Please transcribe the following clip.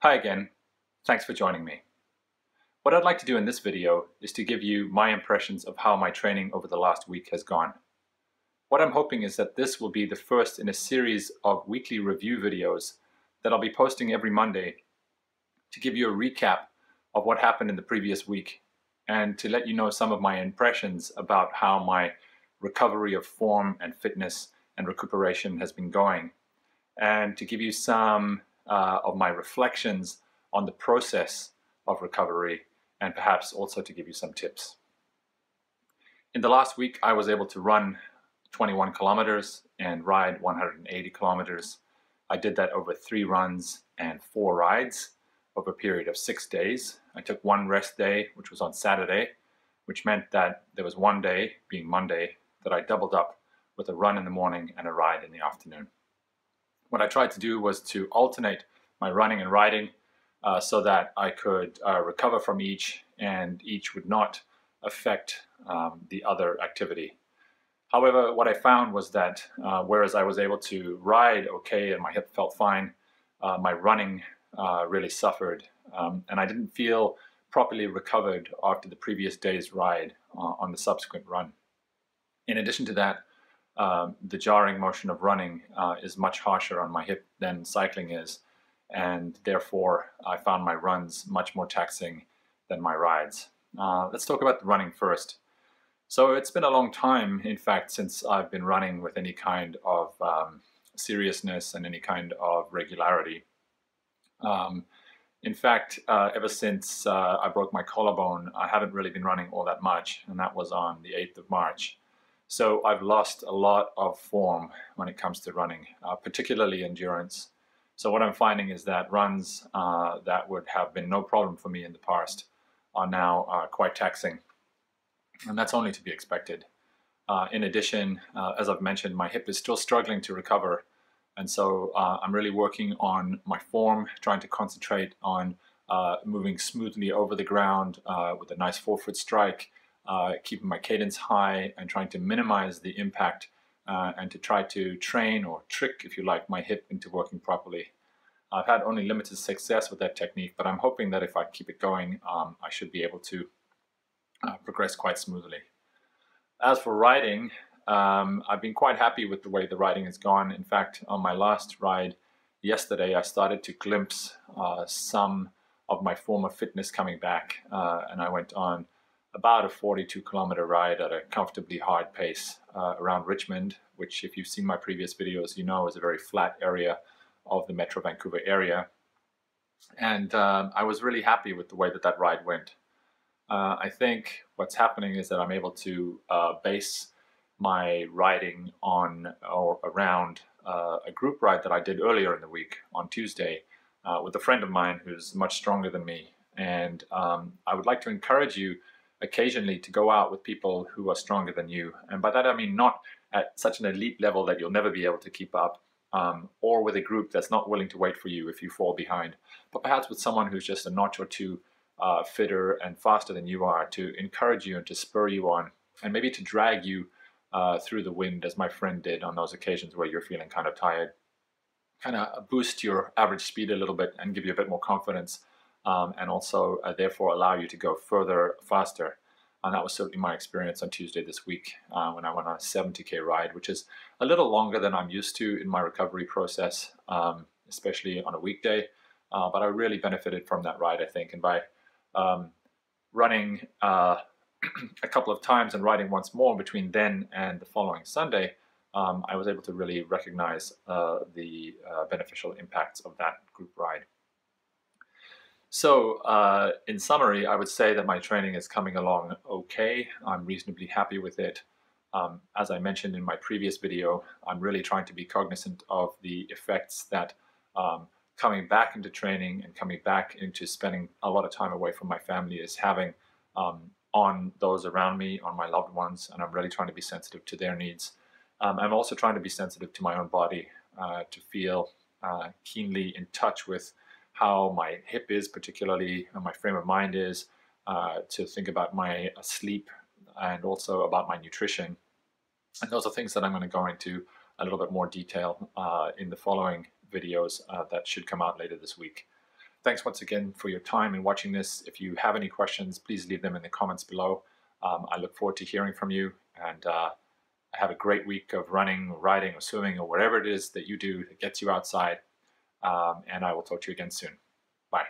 Hi again, thanks for joining me. What I'd like to do in this video is to give you my impressions of how my training over the last week has gone. What I'm hoping is that this will be the first in a series of weekly review videos that I'll be posting every Monday to give you a recap of what happened in the previous week and to let you know some of my impressions about how my recovery of form and fitness and recuperation has been going, and to give you some of my reflections on the process of recovery, and perhaps also to give you some tips. In the last week, I was able to run 21 kilometers and ride 180 kilometers. I did that over 3 runs and 4 rides over a period of 6 days. I took one rest day, which was on Saturday, which meant that there was one day, being Monday, that I doubled up with a run in the morning and a ride in the afternoon. What I tried to do was to alternate my running and riding so that I could recover from each, and each would not affect the other activity. However, what I found was that whereas I was able to ride okay and my hip felt fine, my running really suffered, and I didn't feel properly recovered after the previous day's ride on the subsequent run. In addition to that, the jarring motion of running is much harsher on my hip than cycling is, and therefore I found my runs much more taxing than my rides. Let's talk about the running first. So it's been a long time, in fact, since I've been running with any kind of seriousness and any kind of regularity. In fact, ever since I broke my collarbone, I haven't really been running all that much, and that was on the 8th of March. So I've lost a lot of form when it comes to running, particularly endurance. So what I'm finding is that runs that would have been no problem for me in the past are now quite taxing. And that's only to be expected. In addition, as I've mentioned, my hip is still struggling to recover. And so I'm really working on my form, trying to concentrate on moving smoothly over the ground with a nice forefoot strike, keeping my cadence high and trying to minimize the impact and to try to train or trick, if you like, my hip into working properly. I've had only limited success with that technique, but I'm hoping that if I keep it going, I should be able to progress quite smoothly. As for riding, I've been quite happy with the way the riding has gone. In fact, on my last ride yesterday, I started to glimpse some of my former fitness coming back, and I went on about a 42-kilometer ride at a comfortably hard pace around Richmond, which, if you've seen my previous videos, you know is a very flat area of the Metro Vancouver area. And I was really happy with the way that that ride went. I think what's happening is that I'm able to base my riding on or around a group ride that I did earlier in the week on Tuesday with a friend of mine who's much stronger than me. And I would like to encourage you occasionally to go out with people who are stronger than you. And by that I mean not at such an elite level that you'll never be able to keep up, or with a group that's not willing to wait for you if you fall behind, but perhaps with someone who's just a notch or two fitter and faster than you are, to encourage you and to spur you on, and maybe to drag you through the wind, as my friend did on those occasions where you're feeling kind of tired. Kind of boost your average speed a little bit and give you a bit more confidence, and also therefore allow you to go further, faster. And that was certainly my experience on Tuesday this week when I went on a 70k ride, which is a little longer than I'm used to in my recovery process, especially on a weekday. But I really benefited from that ride, I think. And by running a couple of times and riding once more between then and the following Sunday, I was able to really recognize the beneficial impacts of that group ride. So in summary, I would say that my training is coming along okay. I'm reasonably happy with it. As I mentioned in my previous video, I'm really trying to be cognizant of the effects that coming back into training and coming back into spending a lot of time away from my family is having on those around me, on my loved ones, and I'm really trying to be sensitive to their needs. I'm also trying to be sensitive to my own body, to feel keenly in touch with how my hip is, particularly, and my frame of mind is, to think about my sleep and also about my nutrition. And those are things that I'm going to go into a little bit more detail in the following videos that should come out later this week. Thanks once again for your time in watching this. If you have any questions, please leave them in the comments below. I look forward to hearing from you, and have a great week of running, or riding, or swimming, or whatever it is that you do that gets you outside. And I will talk to you again soon. Bye.